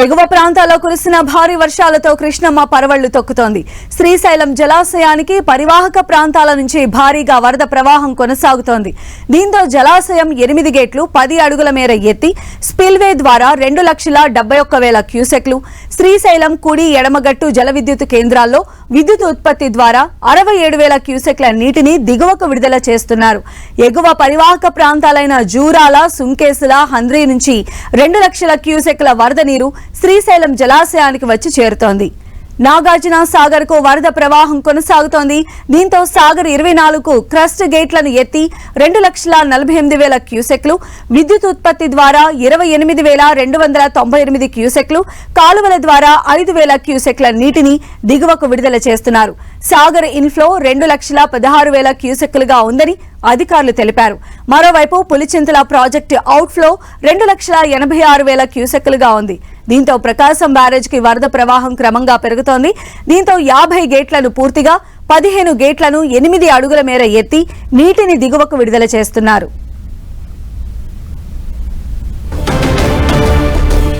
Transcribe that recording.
ఎగువ ప్రాంతాల్లో కురిసిన భారీ వర్షాలతో కృష్ణమ్మ పరవళ్లు తొక్కుతోంది. శ్రీశైలం జలాశయానికి పరివాహక ప్రాంతాల నుంచి భారీగా వరద ప్రవాహం కొనసాగుతోంది. దీంతో జలాశయం 8 గేట్లు 10 అడుగుల మేర ఎత్తి స్పిల్వే ద్వారా 2,71,000 క్యూసెక్లు, శ్రీశైలం కుడి ఎడమగట్టు జల విద్యుత్ కేంద్రాల్లో విద్యుత్ ఉత్పత్తి ద్వారా 67,000 క్యూసెక్ల నీటిని దిగువకు విడుదల చేస్తున్నారు. ఎగువ పరివాహక ప్రాంతాలైన జూరాల, సుంకేసుల, హంద్రీ నుంచి 2 లక్షల క్యూసెక్ల వరద నీరు శ్రీశైలం జలాశయానికి వచ్చి చేరుతోంది. నాగార్జున సాగర్ కు వరద ప్రవాహం కొనసాగుతోంది. దీంతో సాగర్ 24కు క్రస్ట్ గేట్లను ఎత్తి 2,48,000 క్యూసెక్లు, విద్యుత్ ఉత్పత్తి ద్వారా 28,298 క్యూసెక్లు, కాలువల ద్వారా 5,000 క్యూసెక్ల నీటిని దిగువకు విడుదల చేస్తున్నారు. సాగర్ ఇన్ఫ్లో 2,16,000 క్యూసెక్లుగా ఉందని అధికారులు తెలిపారు. మరోవైపు పులిచింతల ప్రాజెక్టు అవుట్ఫ్లో 2,86,000 క్యూసెక్లుగా ఉంది. దీంతో ప్రకాశం బ్యారేజ్కి వరద ప్రవాహం క్రమంగా పెరుగుతోంది. దీంతో 50 గేట్లను పూర్తిగా, 15 గేట్లను 8 అడుగుల మేర ఎత్తి నీటిని దిగువకు విడుదల చేస్తున్నారు.